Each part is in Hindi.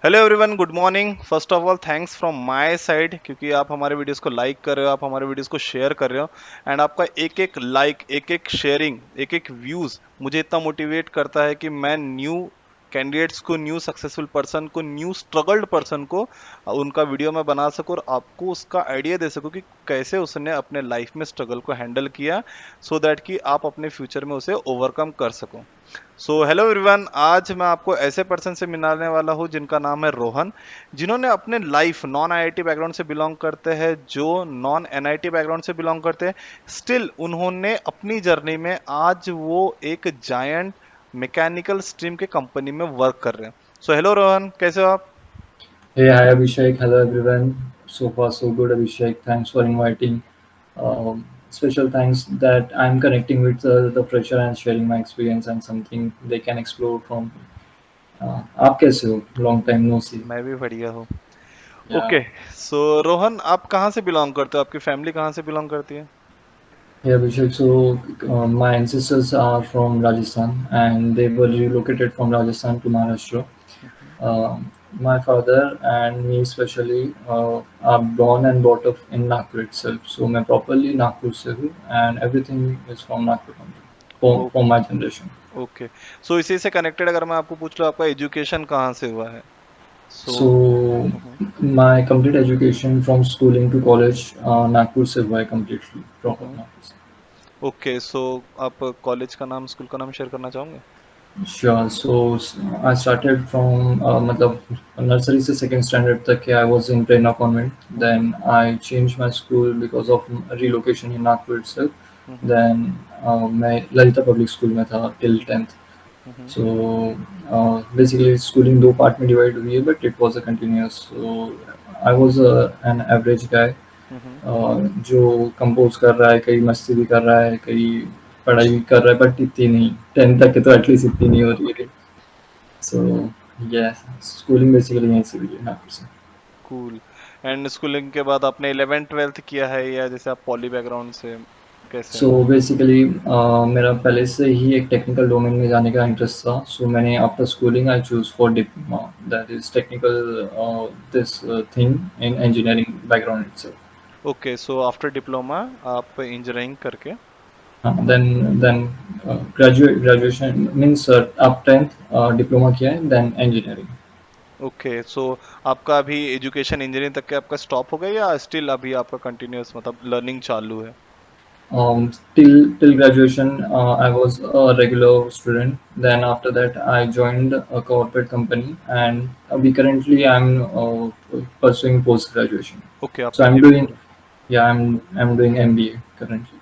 Hello everyone, good morning. First of all thanks from my side, क्योंकि आप हमारे वीडियोस को लाइक कर रहे हो, आप हमारे वीडियोस को शेयर कर रहे हो। एंड आपका एक एक लाइक, एक एक शेयरिंग, एक एक व्यूज मुझे इतना मोटिवेट करता है कि मैं न्यू कैंडिडेट्स को, न्यू सक्सेसफुल पर्सन को, न्यू स्ट्रगल्ड पर्सन को उनका वीडियो मैं बना सकूं और आपको उसका आइडिया दे सकूं कि कैसे उसने अपने लाइफ में स्ट्रगल को हैंडल किया, सो दैट कि आप अपने फ्यूचर में उसे ओवरकम कर सको। सो हेलो एवरीवन, आज मैं आपको ऐसे पर्सन से मिलाने वाला हूँ जिनका नाम है रोहन, जिन्होंने अपने लाइफ नॉन आईआईटी बैकग्राउंड से बिलोंग करते हैं, जो नॉन एनआईटी बैकग्राउंड से बिलोंग करते हैं। स्टिल उन्होंने अपनी जर्नी में आज वो एक जायंट मैकेनिकल स्ट्रीम के कंपनी में वर्क कर रहे हैं। सो हेलो रोहन, कैसे हो आप? Hey, hi Abhishek. Hello everyone. So far, so good, Abhishek. Thanks for inviting. Special thanks that I'm connecting with the fresher and sharing my experience and something they can explore from. आप कैसे हो? Long time no see. मैं भी बढ़िया हूँ। Yeah. ओके। सो रोहन, आप कहाँ से बिलोंग करते हो? आपकी फैमिली कहाँ से बिलोंग करती है? Hey Abhishek. So my ancestors are from Rajasthan and they were relocated from Rajasthan to Maharashtra. My father and me especially are born and brought up in Nagpur itself. So मैं properly Nagpur से हूँ and everything is from Nagpur only for my generation. Okay. So इसी से कनेक्टेड अगर मैं आपको पूछ लूँ, आपका एजुकेशन कहाँ से हुआ है? सो So my complete education from schooling to college Nagpur से हुआ है completely proper Nagpur से. ओके। सो आप कॉलेज का नाम, स्कूल का नाम शेयर करना चाहोगे? Sure. So I started from मतलब nursery से second standard तक के I was in Prerna Convent. Then I changed my school because of relocation in Nagpur itself. Then मैं ललिता पब्लिक स्कूल में था till 10th. So basically schooling दो पार्ट में डिवाइड हुई है but it was a continuous. So I was an average guy. जो कंपोज कर रहा है, कहीं मस्ती भी कर रहा है, कहीं पढ़ाई भी कर रहा है बट इतनी नहीं, 10th तक के तो एटलीस्ट इतनी नहीं हो रही है. सो यस, स्कूलिंग बेसिकली यहीं से हुई है नागपुर से. कूल। एंड स्कूलिंग के बाद आपने 11th 12th किया है, या जैसे आप पॉली बैकग्राउंड से कैसे? सो बेसिकली मेरा पहले से ही एक टेक्निकल डोमेन में जाने का इंटरेस्ट था. सो मैंने after schooling I choose for diploma that is technical this thing in engineering background itself. Okay. So after diploma आप इंजीनियरिंग करके? देन ग्रेजुएशन मीन्स आप 10th डिप्लोमा किया है देन इंजीनियरिंग. ओके। सो आपका अभी एजुकेशन इंजीनियरिंग तक के आपका स्टॉप हो गया, या स्टिल अभी आपका कंटिन्यूअस मतलब लर्निंग चालू है? Till graduation, I was a regular student. Then after that, I joined a corporate company, and we currently I'm pursuing post graduation. Okay, So आपका I'm एम। doing, yeah, I'm doing MBA currently.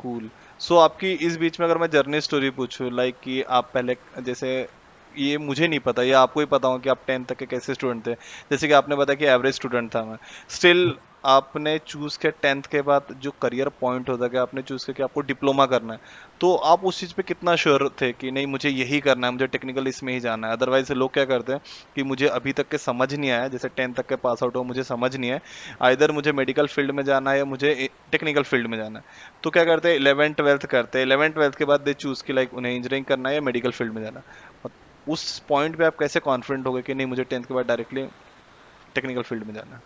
Cool. So आपकी इस बीच में अगर मैं जर्नी स्टोरी पूछूं, लाइक कि आप पहले जैसे, ये मुझे नहीं पता, ये आपको ही पता हो कि आप 10th तक के कैसे स्टूडेंट थे। जैसे कि आपने बताया कि एवरेज स्टूडेंट था मैं। स्टिल आपने चूज किया 10th के बाद, जो करियर पॉइंट होता है कि आपने चूज किया कि आपको डिप्लोमा करना है, तो आप उस चीज पे कितना श्योर थे कि नहीं मुझे यही करना है, मुझे टेक्निकल इसमें ही जाना है? अदरवाइज लोग क्या करते हैं कि मुझे अभी तक के समझ नहीं आया, जैसे 10th तक के पास आउट हो मुझे समझ नहीं है, आइदर मुझे मेडिकल फील्ड में जाना है या मुझे टेक्निकल फील्ड में जाना है, तो क्या करते हैं 11th 12th करते हैं, 11th 12th के बाद दे चूज की लाइक उन्हें इंजीनियरिंग करना है या मेडिकल फील्ड में जाना है। उस पॉइंट पे आप कैसे कॉन्फिडेंट हो गए कि नहीं मुझे 10th के बाद डायरेक्टली टेक्निकल फील्ड में जाना है?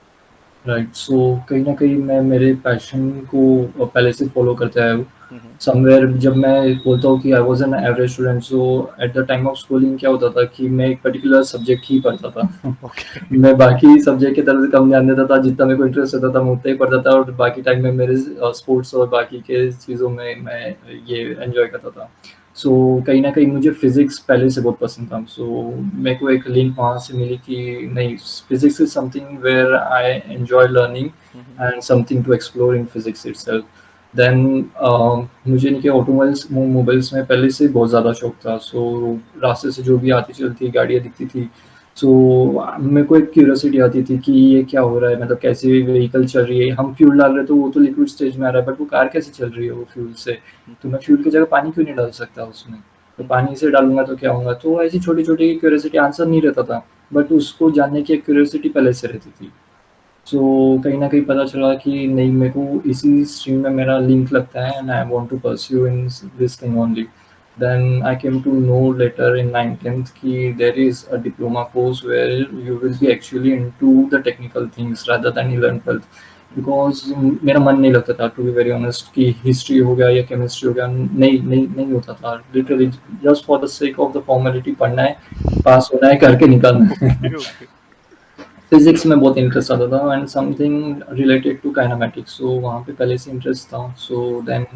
राइट. सो कहीं ना कहीं मैं मेरे पैशन को पहले से फॉलो करते आया हूँ. हम्म। समवेयर जब मैं बोलता हूँ कि I was an average student, so at the time of schooling क्या होता था कि मैं एक पर्टिकुलर सब्जेक्ट ही पढ़ता था. ओके। मैं बाकी सब्जेक्ट की तरफ कम ध्यान देता था. जितना मेरे को इंटरेस्ट होता था मैं उतना ही पढ़ता था और बाकी टाइम में मेरे स्पोर्ट्स और बाकी के चीज़ों में मैं ये एंजॉय करता था. सो कहीं ना कहीं मुझे फिजिक्स पहले से बहुत पसंद था. सो मेरे को एक लिंक वहाँ से मिली कि नहीं, physics is something where I enjoy learning hmm. And something to explore in physics itself. Then मुझे इनके ऑटोमोबाइल्स मोबाइल्स में पहले से बहुत ज़्यादा शौक था. सो रास्ते से जो भी आती चलती गाड़ियाँ दिखती थी, सो मेरे को एक क्यूरियोसिटी आती थी कि ये क्या हो रहा है, मतलब कैसे व्हीकल चल रही है. हम फ्यूल डाल रहे हैं तो वो तो लिक्विड स्टेज में आ रहा है बट वो कार कैसे चल रही है वो फ्यूल से. तो मैं फ्यूल की जगह पानी क्यों नहीं डाल सकता उसमें. तो पानी से डालूंगा तो क्या होगा. तो ऐसी छोटी छोटी क्यूरियोसिटी, आंसर नहीं रहता था बट उसको जानने की एक क्यूरियोसिटी पहले से रहती थी. सो कहीं न कहीं पता चला कि नहीं, मेरे को इसी स्ट्रीम में मेरा लिंक लगता है and I want to pursue in this thing only. Then I came to know later in 9th 10th कि there is a diploma course where you will be actually into the technical things rather than 11th 12th, because मेरा मन नहीं लगता था टू बी वेरी ऑनेस्ट कि हिस्ट्री हो गया या केमिस्ट्री हो गया, नहीं होता था literally, just for the sake of the formality, पढ़ना है, पास होना है, करके निकलना है। Okay okay. फिजिक्स में बहुत इंटरेस्ट आता था and something related to kinematics, so वहाँ पे पहले से इंटरेस्ट था। सो देन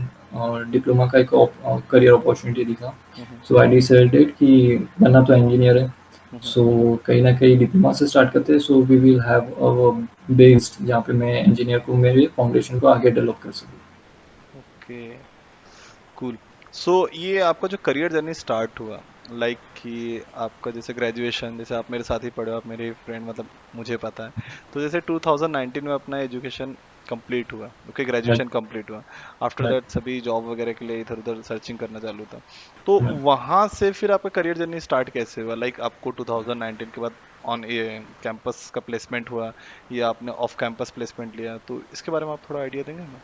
डिप्लोमा का एक करियर अपॉर्चुनिटी दिखा, सो आई डिसाइडेड कि बनना तो इंजीनियर है, सो कहीं ना कहीं डिप्लोमा से स्टार्ट करते हैं, so we will have a based जहाँ पे मैं इंजीनियर को मेरे फाउंडेशन को आगे डेवलप कर सकूँ। Okay cool. सो ये आपका जो करियर जर्नी स्टार्ट हुआ, लाइक कि आपका जैसे ग्रेजुएशन, जैसे आप मेरे साथ ही पढ़े हो, आप मेरे फ्रेंड, मतलब मुझे पता है, तो जैसे 2019 में अपना एजुकेशन कंप्लीट हुआ, ओके, राइट, ग्रेजुएशन कंप्लीट हुआ। आफ्टर राइट, दैट सभी जॉब वगैरह के लिए इधर उधर सर्चिंग करना चालू था। तो वहाँ से फिर आपका करियर जर्नी स्टार्ट कैसे हुआ? लाइक आपको 2019 के बाद ऑन ये कैंपस का प्लेसमेंट हुआ या आपने ऑफ कैंपस प्लेसमेंट लिया? तो इसके बारे में आप थोड़ा आइडिया देंगे हमें?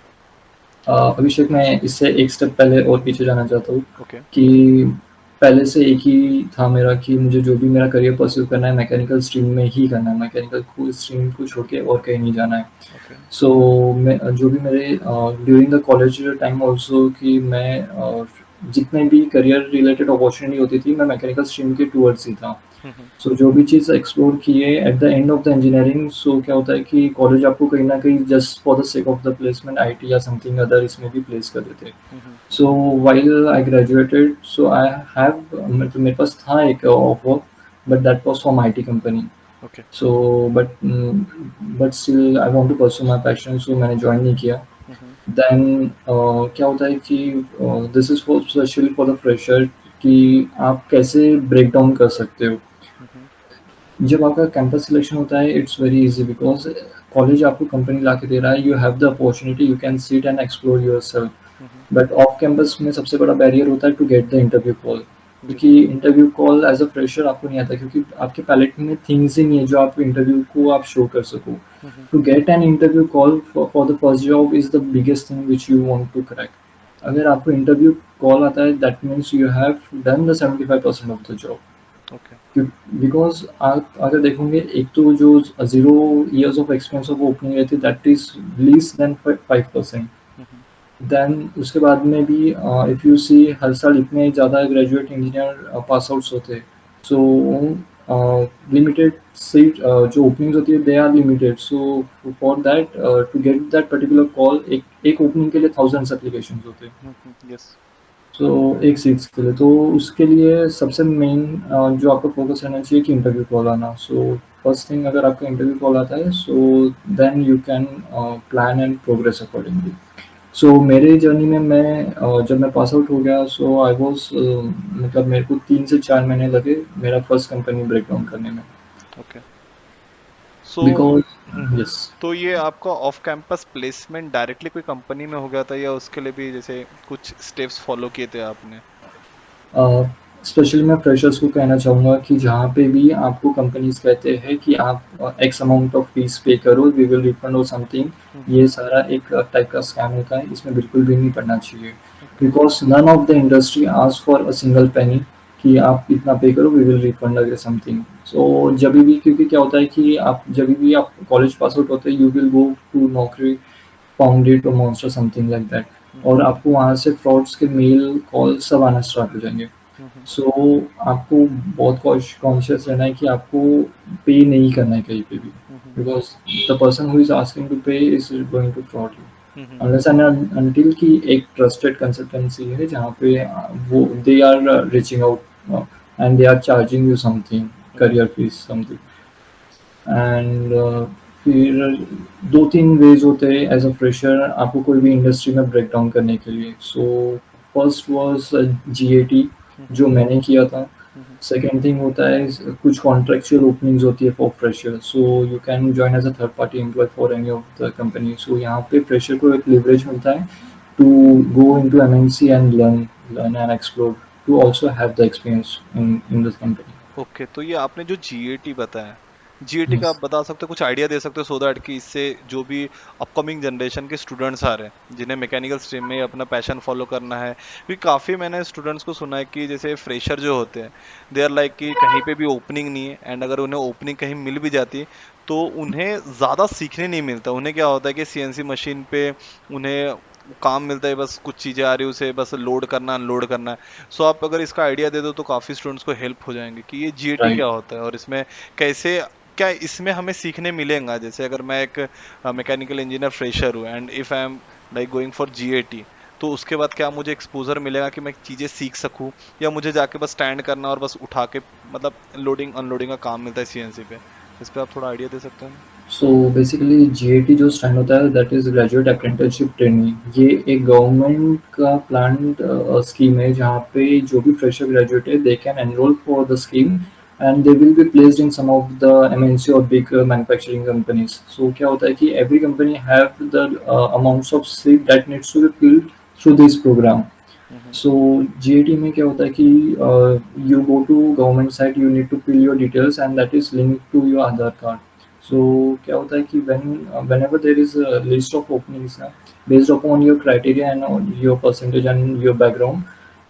अभिषेक, मैं इससे एक स्टेप पहले और पीछे जाना चाहता हूँ ओके कि पहले से एक ही था मेरा कि मुझे जो भी मेरा करियर परस्यू करना है मैकेनिकल स्ट्रीम में ही करना है, मैकेनिकल को स्ट्रीम को छोड़ के और कहीं नहीं जाना है। ओके। सो मैं जो भी मेरे during the college time also कि मैं जितने भी करियर रिलेटेड अपॉर्चुनिटी होती थी मैं मैकेनिकल स्ट्रीम के टूवर्ड्स ही था। सो जो भी चीज़ एक्सप्लोर किए at the end of the engineering, so क्या होता है कि कॉलेज आपको कहीं ना कहीं just for the sake of the placement IT या समथिंग अदर इसमें भी प्लेस कर देते हैं। So while I graduated, so I have, मतलब मेरे पास था एक offer, but that was from IT company. Okay. So but still I want to pursue my passion, so मैंने ज्वाइन नहीं किया। देन क्या होता है कि this is for specially for the fresher कि आप कैसे ब्रेक डाउन कर सकते हो। जब आपका कैंपस सिलेक्शन होता है it's very easy because college आपको कंपनी ला के दे रहा है, you have the opportunity, you can sit and explore yourself. But off campus में सबसे बड़ा बैरियर होता है to get the interview call, क्योंकि बिल्कुल। Interview call as a fresher आपको नहीं आता, क्योंकि आपके पैलेट में थिंग्स ही नहीं है जो आप इंटरव्यू को आप शो कर सको। To get an interview call for the first job is the biggest thing which you want to crack. अगर आपको इंटरव्यू कॉल आता है that means you have done the 75% of the job. Okay. Because आप अगर देखोगे एक तो जो 0 years of experience of opening रहती है that is less than 5%। Then उसके बाद में भी इफ़ यू सी हर साल इतने ज़्यादा ग्रेजुएट इंजीनियर पास आउट्स होते हैं, सो लिमिटेड सीट जो ओपनिंग्स होती है they are limited, so for that to get that particular call एक ओपनिंग के लिए थाउजेंड्स एप्लीकेशन होते हैं। यस। तो एक सीट्स के लिए, तो उसके लिए सबसे मेन जो आपका फोकस रहना चाहिए कि इंटरव्यू कॉल आना। सो फर्स्ट थिंग, अगर आपका इंटरव्यू कॉल आता है so then you can plan and progress accordingly. So मेरे जर्नी में मैं जब मैं पास आउट हो गया, सो आई वाज, मतलब मेरे को 3 से 4 महीने लगे मेरा फर्स्ट कंपनी ब्रेक डाउन करने में, ओके। So because yes. तो ये आपका ऑफ कैंपस प्लेसमेंट डायरेक्टली कोई कंपनी में हो गया था या उसके लिए भी जैसे कुछ स्टेप्स फॉलो किए थे आपने? स्पेशली मैं फ्रेशर्स को कहना चाहूँगा कि जहाँ पे भी आपको कंपनीज कहते हैं कि आप एक्स अमाउंट ऑफ फीस पे करो, वी विल रिफंड और समथिंग, ये सारा एक टाइप का स्कैम होता है, इसमें बिल्कुल भी नहीं पड़ना चाहिए। Okay. Because none of the industry ask for a single penny कि आप इतना पे करो, वी विल रिफंड अगर समथिंग। सो जब भी, क्योंकि क्या होता है कि आप जब भी आप कॉलेज पास आउट होते हैं यू विल गो टू नौकरी, फाउंडेड और मॉन्स्टर समथिंग लाइक दैट, और आपको वहाँ से फ्रॉड्स के मेल कॉल सब आना स्टार्ट हो जाएंगे। सो आपको बहुत कॉन्शियस रहना है कि आपको पे नहीं करना है कहीं पे भी, because the person who is asking to pay is going to fraud you, unless and until कि एक ट्रस्टेड कंसल्टेंसी है जहाँ पे वो they are reaching out and they are charging you something, career fees something. And फिर 2-3 वेज होते हैं एज अ फ्रेशर आपको कोई भी इंडस्ट्री में ब्रेक डाउन करने के लिए। सो फर्स्ट वाज जीएटी जो मैंने किया था। सेकेंड थिंग होता है कुछ कॉन्ट्रेक्चुअल ओपनिंग्स होती है for fresher, so you can join as a third party employ for any of the company. So यहाँ पे फ्रेशर को एक लिवरेज मिलता है to go in to MNC and learn and explore to also have the experience in this company. Okay, तो ये आपने जो जीएटी बताया, जीएटी का आप Yes. बता सकते हो, कुछ आइडिया दे सकते हो सो दैट कि इससे जो भी अपकमिंग जनरेशन के स्टूडेंट्स आ रहे हैं जिन्हें मैकेनिकल स्ट्रीम में अपना पैशन फॉलो करना है, क्योंकि काफ़ी मैंने स्टूडेंट्स को सुना है कि जैसे फ्रेशर जो होते हैं दे आर लाइक कि कहीं पे भी ओपनिंग नहीं है, एंड अगर उन्हें ओपनिंग कहीं मिल भी जाती है तो उन्हें ज़्यादा सीखने नहीं मिलता। उन्हें क्या होता है कि सीएनसी मशीन पे उन्हें काम मिलता है, बस कुछ चीज़ें आ रही है उसे बस लोड करना अनलोड करना है। सो आप अगर इसका आइडिया दे दो तो काफ़ी स्टूडेंट्स को हेल्प हो जाएंगे कि ये जीएटी Right. क्या होता है और इसमें कैसे, क्या इसमें हमें सीखने मिलेगा। जैसे अगर मैं एक मैकेनिकल इंजीनियर फ्रेशर हूँ and if I am like going for GAT, तो उसके बाद क्या मुझे एक्सपोजर मिलेगा कि मैं चीज़ें सीख सकूँ, या मुझे जाके बस स्टैंड करना और बस उठा के मतलब लोडिंग अनलोडिंग का काम मिलता है सीएनसी पे। इस पे आप थोड़ा आइडिया दे सकते हैं? सो बेसिकली जीएटी जो स्टैंड होता है that is graduate apprenticeship training. ये एक गवर्नमेंट का प्लान स्कीम है जहाँ पे जो भी फ्रेशर ग्रेजुएट है they can enrol for the scheme and they will be placed in some of the MNC और बिग मैन्युफैक्चरिंग कंपनीज। सो क्या होता है कि every company have the amounts of seat that needs to be filled through this programme. Hmm. So GAT में क्या होता है कि you go to government site, you need to fill your details and that is linked to your Aadhaar card. So क्या होता है कि whenever there is a list of openings ना, based upon your criteria and on your percentage and your background,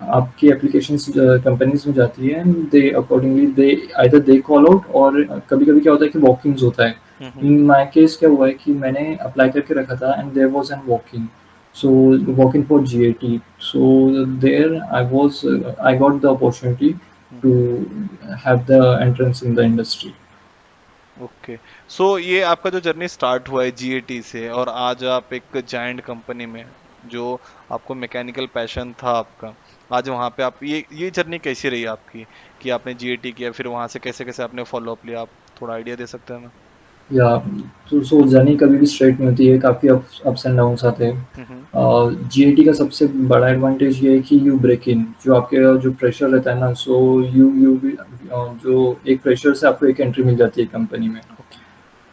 आपकी applications companies में जाती है and they accordingly they either they call out और कभी कभी क्या होता है कि walk-ins होता है। हम्म। In my case क्या हुआ है कि मैंने अप्लाई करके रखा था and there was an walk-in, so working for GAT. So there I got the opportunity to hmm. have the entrance in the industry. Okay. So ये आपका जो जर्नी स्टार्ट हुआ है जीएटी से और आज आप एक जायंट कंपनी में, जो आपको मैकेनिकल पैशन था आपका, आज वहाँ पे आप ये जर्नी कैसी रही आपकी कि आपने जीएटी किया फिर वहाँ से कैसे कैसे आपने फॉलो अप लिया, आप थोड़ा आइडिया दे सकते हैं हमें? या तो जर्नी कभी भी स्ट्रेट नहीं होती है, काफ़ी अप्स एंड डाउन्स आते हम्म। हैं। जीएटी का सबसे बड़ा एडवांटेज ये है कि यू ब्रेक इन, जो आपके जो फ्रेशर रहता है ना, सो यू जो एक फ्रेशर से आपको एक एंट्री मिल जाती है कंपनी में। ओके।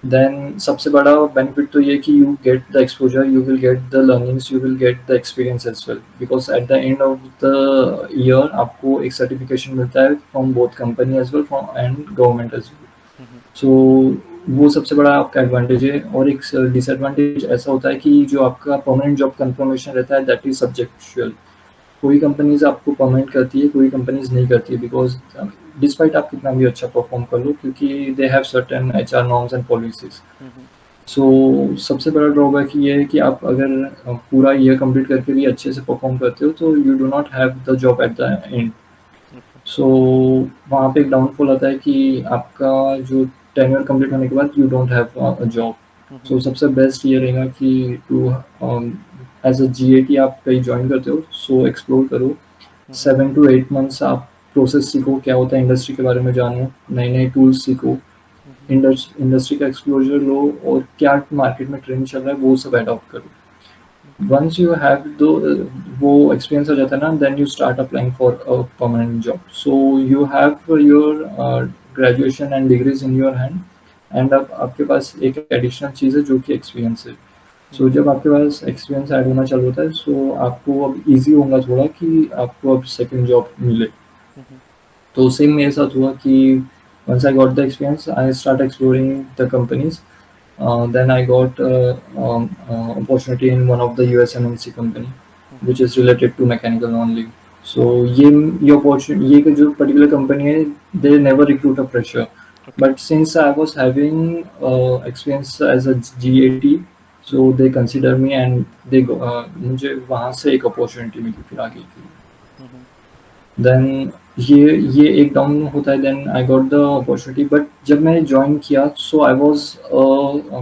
देन सबसे बड़ा बेनिफिट तो ये कि you get the exposure, you will get the learnings, you will get the experience as well, because at the end of the year आपको एक सर्टिफिकेशन मिलता है from both company as well from and government as well. Hmm. So वो सबसे बड़ा आपका एडवांटेज है। और एक डिसएडवांटेज ऐसा होता है कि जो आपका परमानेंट जॉब कंफर्मेशन रहता है दैट इज सब्जेक्चुअल। कोई कंपनीज आपको परमानेंट करती है, कोई कंपनीज नहीं करती है, बिकॉज डिस्पाइट आप कितना भी अच्छा परफॉर्म कर लो, क्योंकि they have certain HR norms and policies. Hmm. So सबसे बड़ा ड्रॉबैक ये है कि आप अगर पूरा ईयर कंप्लीट करके भी अच्छे से परफॉर्म करते हो तो you do not have the job at the end. Okay. So वहाँ पे एक डाउनफॉल आता है कि आपका जो टेन्योर कंप्लीट होने के बाद you don't have a job. Hmm. So सबसे बेस्ट ये रहेगा कि टू एज अ जीएटी आप कहीं ज्वाइन करते हो, सो एक्सप्लोर करो। हम्म। 7 to 8 months आप प्रोसेस सीखो, क्या होता है इंडस्ट्री के बारे में जानो, नए नए टूल्स सीखो, हम्म। इंडस्ट्री का एक्सप्लोजर लो और क्या मार्केट में ट्रेंड चल रहा है वो सब अडॉप्ट करो। ओके। वंस यू हैव दो वो एक्सपीरियंस हो जाता है ना, then you start applying for a permanent job. So you have your graduation and degrees in your hand and अब आपके पास एक एडिशनल चीज़ है जो कि एक्सपीरियंस है। सो हम्म। जब आपके पास एक्सपीरियंस ऐड होना चालू होता है, सो आपको अब ईजी होगा थोड़ा कि आपको अब सेकंड जॉब मिले। हम्म। तो सेम मेरे साथ हुआ कि once I got the experience, I start exploring the companies. Then I got opportunity in one of the US MNC company, hmm. which is related to mechanical only. So ये opportunity, ये जो particular company है, they never recruit a fresher. Okay. But since I was having experience as a GAT, so they consider me and they मुझे वहाँ से एक opportunity मिली फिर आगे की। हम्म। देन ये एक डाउन होता है, then I got the opportunity. But जब मैंने ज्वाइन किया सो आई वाज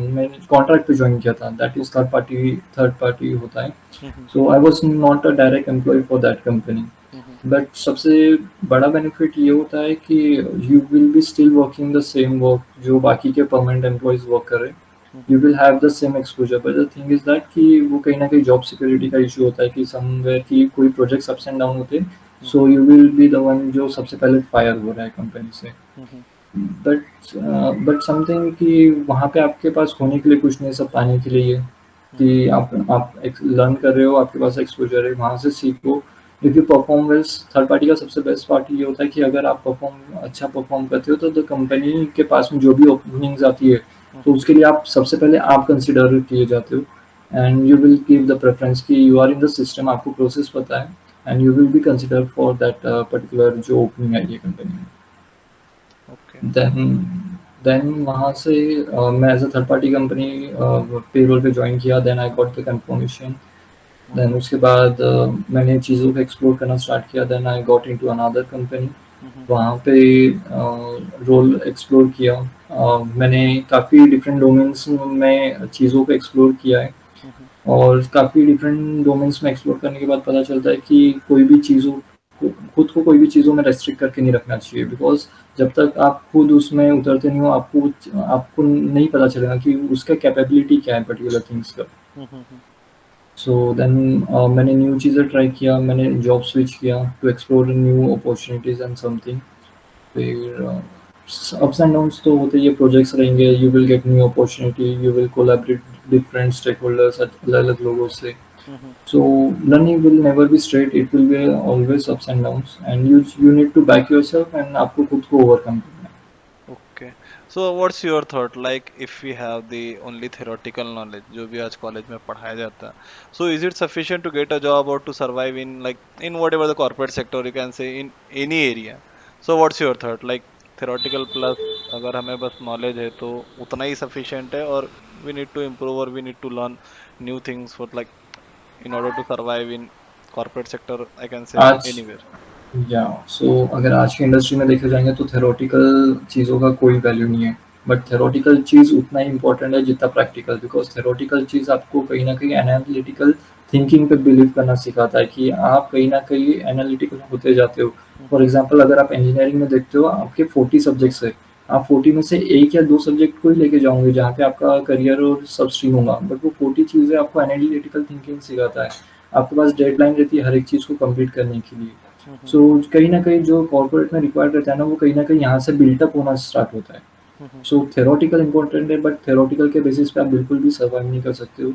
मैंने कॉन्ट्रैक्ट पे ज्वाइन किया था, that is okay. Third party होता है। Hmm. So I was not a direct employ for that company. Hmm. But सबसे बड़ा बेनिफिट ये होता है कि you will be still working the same work जो बाकी के परमानेंट एम्प्लॉयज वर्क कर रहे हैं। Hmm. You will have the same exposure, but the thing is that कि वो कहीं ना कहीं जॉब सिक्योरिटी का इशू होता है कि समवेयर की कोई प्रोजेक्ट्स अप्स एंड डाउन होते हैं, so hmm. You will be the one जो सबसे पहले फायर हो रहा है कंपनी से। हम्म। बट समथिंग कि वहाँ पे आपके पास होने के लिए कुछ नहीं, सब पाने के लिए ही है। हम्म। कि आप लर्न कर रहे हो, आपके पास एक्सपोजर है, वहाँ से सीखो। If you perform well, third party का सबसे बेस्ट पार्ट ये होता है कि अगर आप अच्छा परफॉर्म करते हो तो कंपनी के पास में जो भी ओपनिंग्स आती है तो हम्म, उसके लिए आप सबसे पहले आप कंसिडर किए जाते हो, and you will give the preference कि you are in the system, आपको प्रोसेस पता है, and you will be consider for that particular जो ओपनिंग आई है कंपनी में। ओके। देन वहाँ से मैं as a third party company payroll पे ज्वाइन किया, then I got the confirmation. Then hmm, उसके बाद मैंने चीज़ों को एक्सप्लोर करना स्टार्ट किया, then I got into another company. हम्म, वहाँ पे रोल एक्सप्लोर किया। मैंने काफ़ी डिफरेंट डोमेन्स में चीज़ों को एक्सप्लोर किया है, हम्म, और काफ़ी डिफरेंट डोमेन्स में एक्सप्लोर करने के बाद पता चलता है कि कोई भी चीज़ों को, खुद को कोई भी चीज़ों में रेस्ट्रिक्ट करके नहीं रखना चाहिए, बिकॉज जब तक आप खुद उसमें उतरते नहीं हो आपको नहीं पता चलेगा कि उसका कैपेबिलिटी क्या है पर्टिकुलर थिंग्स का। हम्म। सो देन मैंने न्यू चीज़ें ट्राई किया, मैंने जॉब स्विच किया to explore new opportunities and something. फिर अप्स एंड डाउन्स तो होते ही है, प्रोजेक्ट्स रहेंगे, you will get new opportunity, you will collaborate different stakeholders, अलग अलग लोगों से। हम्म। So learning will never be straight. It will be always ups and downs, and you need to back yourself and आपको खुद को overcome करना है। Okay. So what's your thought, like if we have the only theoretical knowledge जो भी आज कॉलेज में पढ़ाया जाता है, so is it sufficient to get a job और to survive in like in what ever the corporate sector, you can say in any area? So what's your thought, like theoretical plus अगर हमें बस नॉलेज है तो उतना ही सफिशिएंट है, और वी नीड टू इम्प्रूव और we need to learn new things for like in order to survive in corporate sector, I can say आज एनीवेयर? या सो अगर आज की इंडस्ट्री में देखे जाएंगे तो थेरोटिकल चीज़ों का कोई वैल्यू नहीं है, बट थेरोटिकल चीज़ उतना ही इम्पोर्टेंट है जितना प्रैक्टिकल, बिकॉज थेरोटिकल चीज़ आपको कहीं ना कहीं एनालिटिकल थिंकिंग पे बिलीव करना सिखाता है कि आप कहीं ना कहीं एनालिटिकल होते जाते हो। फॉर एग्जांपल अगर आप इंजीनियरिंग में देखते हो, आपके 40 सब्जेक्ट्स है, आप 40 में से एक या दो सब्जेक्ट को ही लेके जाओगे जहाँ पे आपका करियर और सब स्ट्रीम होगा, बट वो 40 चीज़ें आपको एनालिटिकल थिंकिंग सिखाता है। आपके पास डेडलाइन रहती है हर एक चीज़ को कंप्लीट करने के लिए। सो कहीं न कहीं जो कॉर्पोरेट में रिक्वायर्ड रहता है ना, वो कहीं न कहीं यहाँ से बिल्ट अप होना स्टार्ट होता है। सो थ्योरेटिकल इम्पोर्टेंट है, बट थ्योरेटिकल के बेसिस पे आप बिल्कुल भी सर्वाइव नहीं कर सकते हो,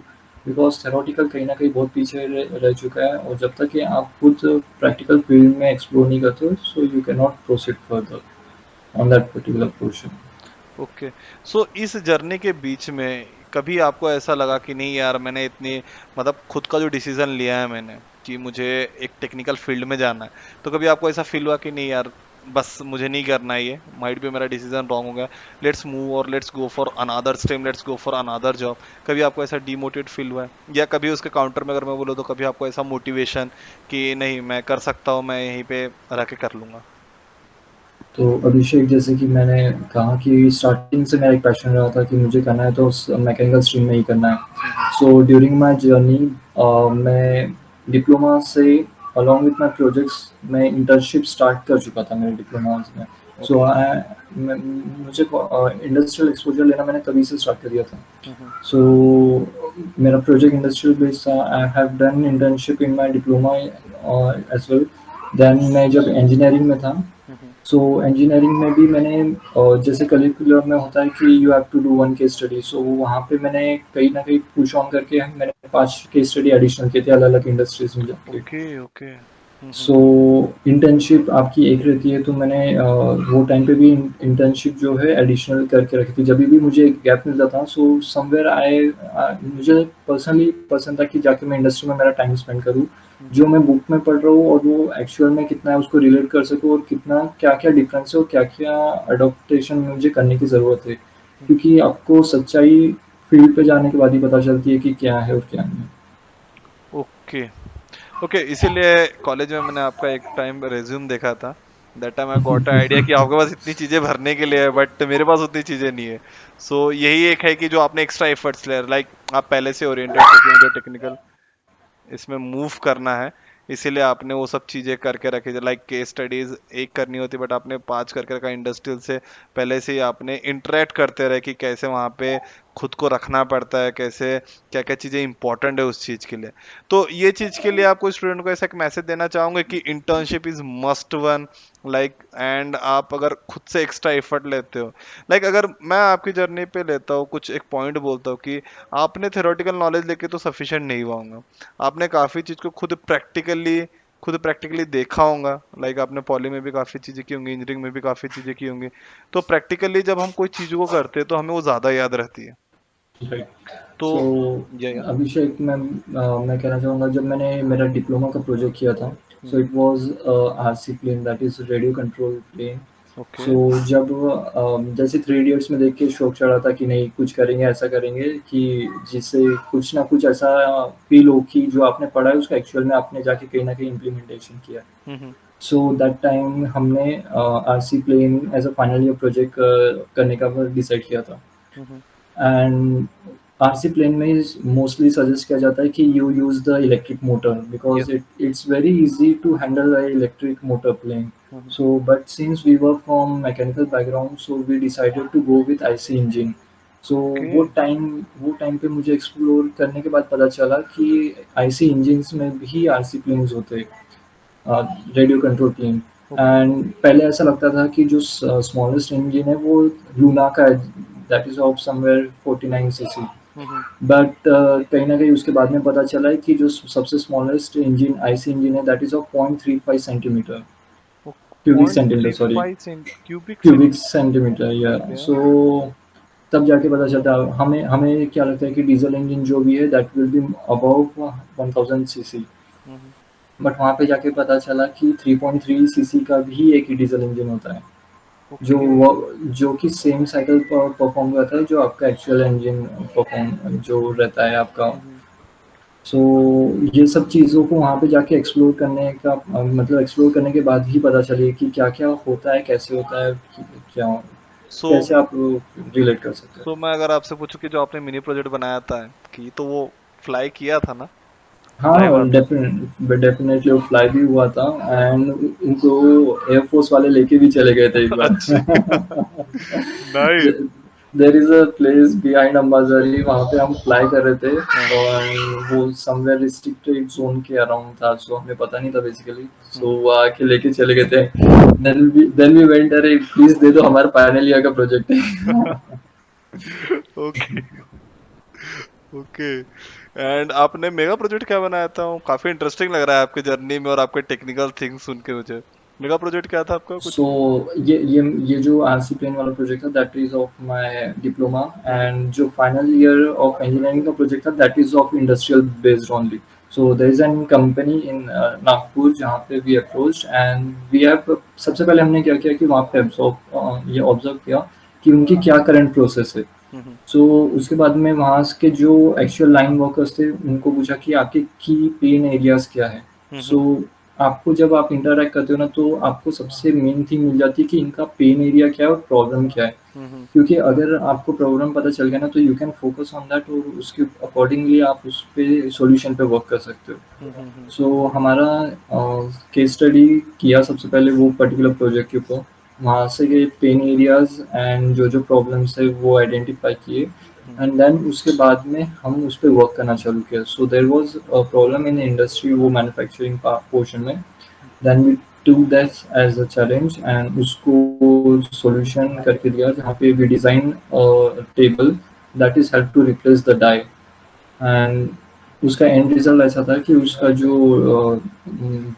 बिकॉज़ थ्योरेटिकल कहीं न कहीं बहुत पीछे रह चुका है, और जब तक कि आप खुद प्रैक्टिकल फील्ड में एक्सप्लोर नहीं करते हो, so you can not proceed further on that particular portion. Okay. So इस जर्नी के बीच में कभी आपको ऐसा लगा कि नहीं यार, मैंने इतनी मतलब खुद का जो डिसीजन लिया है मैंने कि मुझे एक टेक्निकल फील्ड में जाना है, तो कभी आपको ऐसा फील हुआ कि नहीं यार, बस मुझे नहीं करना है, ये माइट भी मेरा डिसीजन रॉन्ग हो गया, लेट्स मूव और let's go for another stream, let's go for another job? कभी आपको ऐसा डिमोटिवेट फील हुआ है, या कभी उसके काउंटर में अगर मैं बोलूँ तो कभी आपको ऐसा मोटिवेशन कि नहीं मैं कर सकता हूँ, मैं यहीं पे रह के कर लूंगा? तो अभिषेक, जैसे कि मैंने कहा कि स्टार्टिंग से मेरा एक पैशन रहा था कि मुझे करना है तो मैकेनिकल स्ट्रीम में ही करना है। Hmm, so during my journey मैं डिप्लोमा से अलोंग विथ माय प्रोजेक्ट्स मैं इंटर्नशिप स्टार्ट कर चुका था मेरे डिप्लोमास में। So okay. मुझे इंडस्ट्रियल एक्सपोजर लेना मैंने तभी से स्टार्ट कर दिया था। हम्म, सो मेरा प्रोजेक्ट इंडस्ट्रियल बेस्ड था, I have done internship in my diploma as well. देन मैं जब इंजीनियरिंग में था, हम्म, सो इंजीनियरिंग में भी मैंने जैसे करिकुलर में होता है कि you have to do one case study, so वहाँ पे मैंने कहीं ना कहीं पुश ऑन करके मैंने 5 केस स्टडी एडिशनल किए थे अलग अलग इंडस्ट्रीज में जाके। Okay, okay. सो इंटर्नशिप आपकी एक रहती है, तो मैंने वो टाइम पे भी इंटर्नशिप जो है एडिशनल करके रखी थी, जब भी मुझे गैप मिलता था। सो समवेयर मुझे पर्सनली पसंद था कि जाके मैं इंडस्ट्री में मेरा टाइम स्पेंड करूँ, जो मैं बुक में पढ़ रहा हूँ और वो एक्चुअल में कितना है उसको रिलेट कर सकूँ, और कितना क्या क्या डिफरेंस है और क्या क्या अडोप्टेशन मुझे करने की ज़रूरत है, क्योंकि आपको सच्चाई फील्ड पे जाने के बाद ही पता चलती है कि क्या है और क्या नहीं। ओके। ओके, इसीलिए कॉलेज में मैंने आपका एक टाइम रिज्यूम देखा था, that time I got idea कि आपके पास इतनी चीजें भरने के लिए है, बट मेरे पास उतनी चीजें नहीं है। सो यही एक है कि जो आपने एक्स्ट्रा एफर्ट्स ले, लाइक आप पहले से ओरिएंटेड थे कि मुझे टेक्निकल इसमें मूव करना है, इसीलिए आपने वो सब चीजें करके रखी, लाइक केस स्टडीज एक करनी होती, बट आपने 5 करके रखा। इंडस्ट्रियल से पहले से ही आपने इंटरेक्ट करते रहे कि कैसे वहाँ पे खुद को रखना पड़ता है, कैसे क्या क्या चीजें इंपॉर्टेंट है उस चीज के लिए। तो ये चीज के लिए आपको स्टूडेंट को ऐसा एक मैसेज देना चाहूंगे कि internship is must one, like and आप अगर खुद से एक्स्ट्रा एफर्ट लेते हो, लाइक अगर मैं आपकी जर्नी पे लेता हूँ कुछ एक पॉइंट बोलता हूँ कि आपने थ्योरेटिकल नॉलेज लेके तो सफिशिएंट नहीं हुआ होगा, आपने काफी चीज को खुद प्रैक्टिकली खुद प्रैक्टिकली देखा होगा, लाइक आपने पॉली में भी काफ़ी चीज़ें की होंगी, इंजीनियरिंग में भी काफ़ी चीज़ें की होंगी, तो प्रैक्टिकली जब हम कोई चीज़ को करते हैं तो हमें वो ज़्यादा याद रहती है। राइट। तो सो या अभिषेक, मैं कहना चाहूँगा, जब मैंने मेरा डिप्लोमा का प्रोजेक्ट किया था, so hmm, it was RC plane, that is radio control plane. Okay. So जब जैसे थ्री इडियट्स में देख के शौक चढ़ा था कि नहीं कुछ करेंगे, ऐसा करेंगे कि जिससे कुछ ना कुछ ऐसा फील हो कि जो आपने पढ़ा है उसका एक्चुअल में आपने जाके कहीं ना कहीं इम्प्लीमेंटेशन किया। हम्म। सो दैट टाइम हमने RC plane as a final year project करने का डिसाइड किया था। हम्म। एंड आरसी प्लेन में मोस्टली सजेस्ट किया जाता है कि you use the electric motor yes. Because it's very easy to handle the electric motor plane. Hmm. So, but since we were from mechanical background, so we decided to go with IC engine. So okay. वो टाइम पे मुझे एक्सप्लोर करने के बाद पता चला कि आईसी इंजिन्स में भी आरसी प्लेन्स होते हैं, radio control plane. Okay. And पहले ऐसा लगता था कि जो स्मॉलेस्ट इंजन है वो लूना का है, that is of somewhere 49 CC. Hmm. But कहीं ना कहीं उसके बाद में पता चला है कि जो सबसे स्मॉलेस्ट इंजन आईसी इंजन है that is of 0.35 centimetre, cubic point centimetre, three sorry, five cubic cubic centimetre. Centimetre, या ओके। सो तब जाके पता चलता है हमें हमें क्या लगता है कि डीजल इंजन जो भी है that will be above 1000 CC. Hmm. But वहाँ पे जाके पता चला कि 3.3 सीसी का भी एक ही डीजल इंजन होता है, जो ओके। जो कि सेम साइकिल पर परफॉर्म करता है जो आपका एक्चुअल इंजन परफॉर्म जो रहता है आपका। हम्म। सो ये सब चीज़ों को वहाँ पे जाके एक्सप्लोर करने का मतलब एक्सप्लोर करने के बाद ही पता चले कि क्या क्या होता है, कैसे होता है, क्या सो कैसे आप रिलेट कर सकते हो। सो मैं अगर आपसे पूछूं कि जो आपने मिनी प्रोजेक्ट बनाया था कि तो वो फ्लाई किया था ना, फ्लाई हाँ, हुआ था। डेफिनेटली वो फ्लाई भी हुआ था। एंड उनको एयरफोर्स वाले लेके भी चले गए थे एक अच्छा। बार। Nice. There is a place behind Ambazari, वहाँ पे हम फ्लाई कर रहे थे हाँ हाँ। और वो समवेयर रिस्ट्रिक्टेड जोन के अराउंड था, सो हमें पता नहीं था बेसिकली। सो हम्म। वो आके लेके चले गए थे। देन वी वेंट, अरे प्लीज दे दो, हमारा फाइनल ईयर का प्रोजेक्ट है। ओके। ओके। एंड आपने मेगा प्रोजेक्ट क्या बनाया था? वो काफी इंटरेस्टिंग लग रहा है आपकी जर्नी में और आपके टेक्निकल थिंग्स सुन के मुझे। मेगा प्रोजेक्ट क्या था आपका कुछ? सो ये जो आरसी प्लेन वाला प्रोजेक्ट था that is of my diploma. Hmm. And जो फाइनल ईयर ऑफ इंजीनियरिंग का प्रोजेक्ट था that is of industrial based only. So there is an company in Nagpur जहाँ पे we approached and we have, सबसे पहले हमने क्या किया कि वहाँ पे ये ऑब्जर्व किया कि उनकी क्या करंट प्रोसेस है। हम्म। सो उसके बाद में वहाँ के जो एक्चुअल लाइन वर्कर्स थे उनको पूछा कि आपके की पेन एरियाज क्या है। सो हम्म। आपको जब आप इंटरैक्ट करते हो ना तो आपको सबसे मेन थिंग मिल जाती है कि इनका पेन एरिया क्या है और प्रॉब्लम क्या है। हम्म। क्योंकि अगर आपको प्रॉब्लम पता चल गया ना तो you can focus on that और उसके अकॉर्डिंगली आप उस पे सॉल्यूशन पे वर्क कर सकते हो। हम्म। सो हमारा केस स्टडी किया सबसे पहले वो पर्टिकुलर प्रोजेक्ट के ऊपर, वहाँ से के पेन एरियाज एंड जो जो प्रॉब्लम्स है वो आइडेंटिफाई किए। हम्म। एंड देन उसके बाद में हम उस पर वर्क करना चालू किया। So there was a problem in industry, वो मैन्युफैक्चरिंग पोर्शन में। Then we to that as a challenge and उसको सॉल्यूशन करके दिया जहाँ पे we design table that is help to replace the die. And उसका एंड रिजल्ट ऐसा था कि उसका जो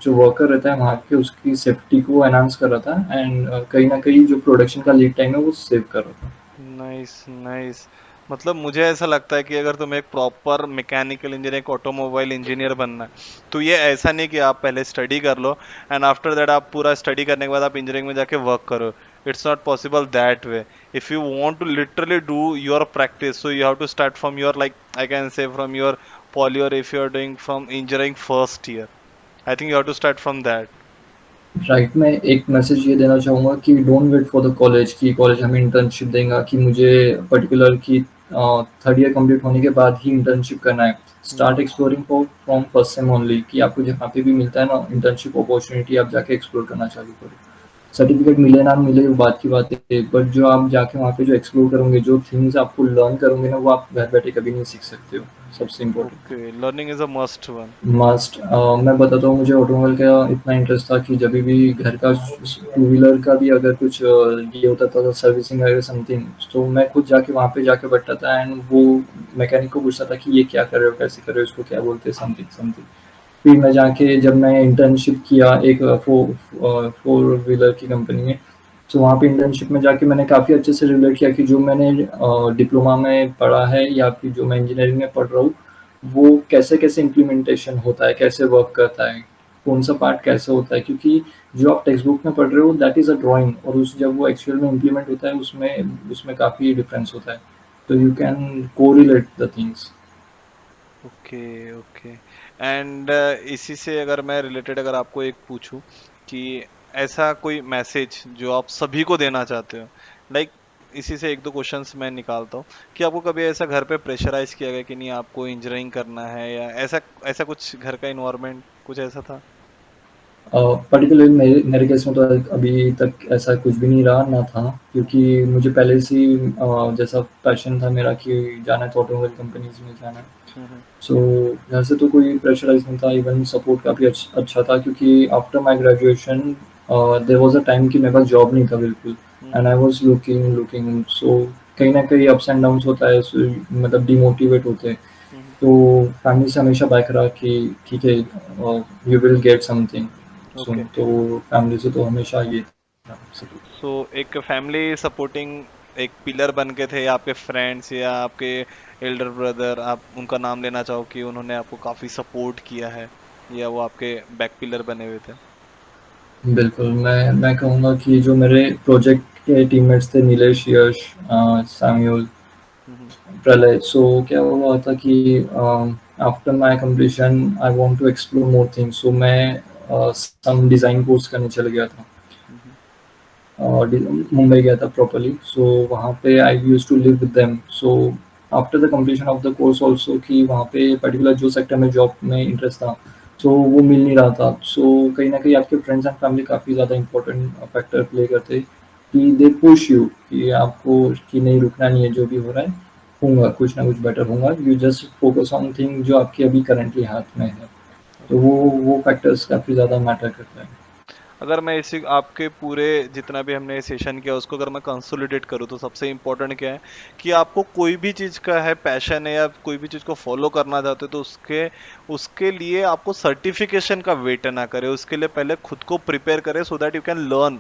वर्कर रहता है वहाँ के उसकी सेफ्टी को एनहांस कर रहा था एंड कहीं ना कहीं जो प्रोडक्शन का लीड टाइम है वो सेव कर रहा था। Nice nice. मतलब मुझे ऐसा लगता है कि अगर तुम्हें एक प्रॉपर मैकेनिकल इंजीनियर, एक ऑटोमोबाइल इंजीनियर बनना है, तो ये ऐसा नहीं कि आप पहले स्टडी कर लो एंड आफ्टर दैट आप पूरा स्टडी करने के बाद आप इंजीनियरिंग में जाके वर्क करो। It's not possible that way. If you want to literally do your practice, so you have to start from your, like I can say from your poly, or if you are doing from engineering first year, I think you have to start from that. Right, मैं एक मैसेज ये देना चाहूँगा कि don't wait for the college कि कॉलेज हमें इंटर्नशिप देगा कि मुझे पर्टिकुलर की थर्ड ईयर कंप्लीट होने के बाद ही इंटर्नशिप करना है। Hmm. Start exploring for from first sem only, कि आपको जहाँ पे भी मिलता है ना इंटर्नशिप अपॉर्चुनिटी आप जाके एक्सप्लोर करना चालू करो। सर्टिफिकेट मिले ना मिले वो बात की बात है, बट जो आप जाके वहाँ पे जो एक्सप्लोर करोगे, जो थिंग्स आपको लर्न करोगे ना वो आप घर बैठे कभी नहीं सीख सकते हो। सबसे important Okay, learning is a must one. Must. मैं बताता हूँ, मुझे ऑटोमोबाइल का इतना इंटरेस्ट था कि जब भी घर का टू व्हीलर का भी अगर कुछ ये होता था सर्विसिंग वगैरह समथिंग, तो मैं खुद जाके वहाँ पे जाके बैठता था एंड वो मैकेनिक को पूछता था कि ये क्या कर रहे हो, कैसे कर रहे हो, इसको क्या बोलते हैं, समथिंग समथिंग। फिर मैं जाके जब मैं इंटर्नशिप किया एक फोर व्हीलर की कंपनी में, तो वहाँ पे इंटर्नशिप में जाके मैंने काफ़ी अच्छे से रिलेट किया कि जो मैंने डिप्लोमा में पढ़ा है या फिर जो मैं इंजीनियरिंग में पढ़ रहा हूँ, वो कैसे-कैसे इम्प्लीमेंटेशन होता है, कैसे वर्क करता है, कौन-सा पार्ट कैसे होता है। क्योंकि जो आप टेक्स्ट बुक में पढ़ रहे हो दैट इज़ अ ड्राइंग, और उस जब वो एक्चुअल में इम्प्लीमेंट होता है उसमें उसमें काफ़ी डिफरेंस होता है। तो you can correlate the things. Okay okay. And इसी से अगर मैं रिलेटेड अगर आपको एक पूछूं कि ऐसा कोई मैसेज जो आप सभी को देना चाहते हो, लाइक इसी से एक दो क्वेश्चंस मैं निकालता हूँ कि आपको कभी ऐसा घर पे प्रेशराइज किया गया कि नहीं आपको इंजीनियरिंग करना है, या ऐसा ऐसा कुछ घर का इन्वायरमेंट कुछ ऐसा था? पर्टिकुलरली मेरे मेरे केस में तो अभी तक ऐसा कुछ भी नहीं रहा, ना था, क्योंकि मुझे पहले से ही जैसा पैशन था मेरा कि जाना है तो ऑटोमोबाइल कंपनीज़ में जाना है। हम्म सो घर से तो कोई प्रेशराइज़ नहीं था, इवन सपोर्ट काफ़ी अच्छा था, क्योंकि after my graduation there was a time कि मेरे पास जॉब नहीं था बिल्कुल, and hmm I was looking looking so कहीं न कहीं अप्स एंड डाउन्स होता है, सो मतलब डिमोटिवेट होते हैं। हम्म। तो फैमिली से हमेशा बैक रहा कि ठीक है, you will get something okay. सुन। तो फैमिली से तो हमेशा ये था सपोर्ट। सो एक फैमिली सपोर्टिंग एक पिलर बन के थे, या आपके फ्रेंड्स या आपके एल्डर ब्रदर, आप उनका नाम लेना चाहो कि उन्होंने आपको काफी सपोर्ट किया है, या वो आपके बैक पिलर बने हुए थे? बिल्कुल, मैं कहूँगा कि जो मेरे प्रोजेक्ट के टीममेट्स थे नीलेश, यश, सैम्यूल, हम्म प्रलय। सो क्या हुआ था कि after my completion I want to explore more things, so मैं सम डिज़ाइन कोर्स करने चला गया था। हम्म मुंबई गया था प्रॉपर्ली, सो वहाँ पे I used to live with them. So after the completion of the course also कि वहाँ पे पर्टिकुलर जो सेक्टर में जॉब में इंटरेस्ट था, सो वो मिल नहीं रहा था। सो कहीं न कहीं आपके फ्रेंड्स एंड फैमिली काफ़ी ज़्यादा इम्पोर्टेंट फैक्टर प्ले करते हैं कि दे पुश यू कि आपको कि नहीं रुकना नहीं है, जो भी हो रहा है, होगा कुछ ना कुछ बेटर होगा। You just focus on thing जो आपके अभी करंटली हाथ में है। तो ओके। वो फैक्टर्स काफ़ी ज़्यादा मैटर करता है। अगर मैं इसी आपके पूरे जितना भी हमने सेशन किया उसको अगर मैं कंसोलिडेट करूँ तो सबसे इम्पोर्टेंट क्या है कि आपको कोई भी चीज़ का है पैशन है या कोई भी चीज़ को फॉलो करना चाहते हो तो उसके उसके लिए आपको सर्टिफिकेशन का वेट ना करे, उसके लिए पहले खुद को प्रिपेयर करें so that you can learn.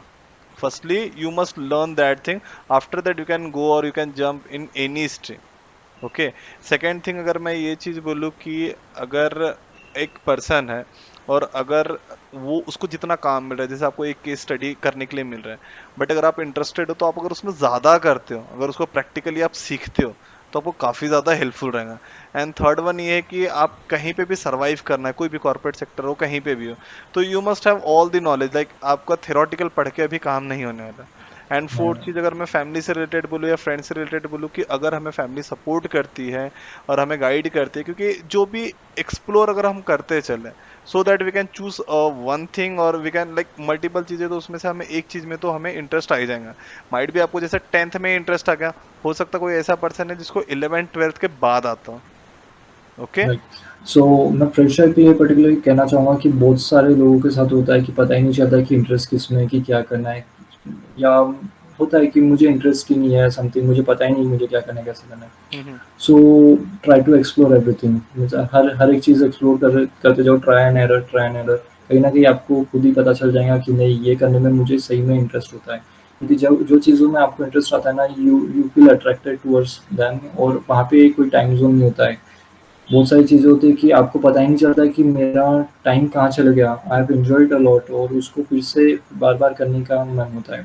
Firstly you must learn that thing, after that you can go और you can jump in any stream. Okay. Second thing अगर मैं ये चीज बोलूँ कि अगर एक पर्सन है और अगर वो उसको जितना काम मिल रहा है, जैसे आपको एक केस स्टडी करने के लिए मिल रहा है, बट अगर आप इंटरेस्टेड हो तो आप अगर उसमें ज्यादा करते हो, अगर उसको प्रैक्टिकली आप सीखते हो तो आपको काफी ज्यादा हेल्पफुल रहेगा। एंड थर्ड वन ये है कि आप कहीं पे भी सरवाइव करना है, कोई भी कॉर्पोरेट सेक्टर हो कहीं पे भी हो, तो you must have all the knowledge, like आपका थ्योरेटिकल पढ़ के अभी काम नहीं होने वाला। एंड फोर्थ चीज अगर मैं फैमिली से रिलेटेड बोलूँ या फ्रेंड से रिलेटेड बोलूँ कि अगर हमें फैमिली सपोर्ट करती है और हमें गाइड करती है, क्योंकि जो भी एक्सप्लोर अगर हम करते चले so that we can choose one thing और वी कैन लाइक मल्टीपल चीजें, तो उसमें से हमें एक चीज में तो हमें इंटरेस्ट आ ही जाएगा। माइट भी आपको जैसे 10th में इंटरेस्ट आ गया, हो सकता है कोई ऐसा पर्सन है जिसको 11th 12th के बाद आता हो। ओके। राइट। सो मैं फ्रेशर के लिए पर्टिकुलरली कहना चाहूँगा कि बहुत सारे लोगों के साथ होता है कि पता ही नहीं चलता कि इंटरेस्ट किसमें है, कि क्या करना है, या होता है कि मुझे इंटरेस्ट ही नहीं है समथिंग, मुझे पता ही नहीं मुझे क्या करना है, कैसे करना है। Hmm so try to explore everything, मतलब हर एक चीज़ एक्सप्लोर करते जाओ, ट्राई एंड एरर। कहीं न कहीं आपको खुद ही पता चल जाएगा कि नहीं, ये करने में मुझे सही में इंटरेस्ट होता है। क्योंकि जब जो चीज़ों में आपको इंटरेस्ट आता है ना, you you feel attracted towards them, और वहाँ पे कोई टाइम ज़ोन नहीं होता है। बहुत सारी चीज़ें होती हैं कि आपको पता ही नहीं चलता कि मेरा टाइम कहाँ चला गया। I have enjoyed a lot, और उसको फिर से बार-बार करने का मन होता है।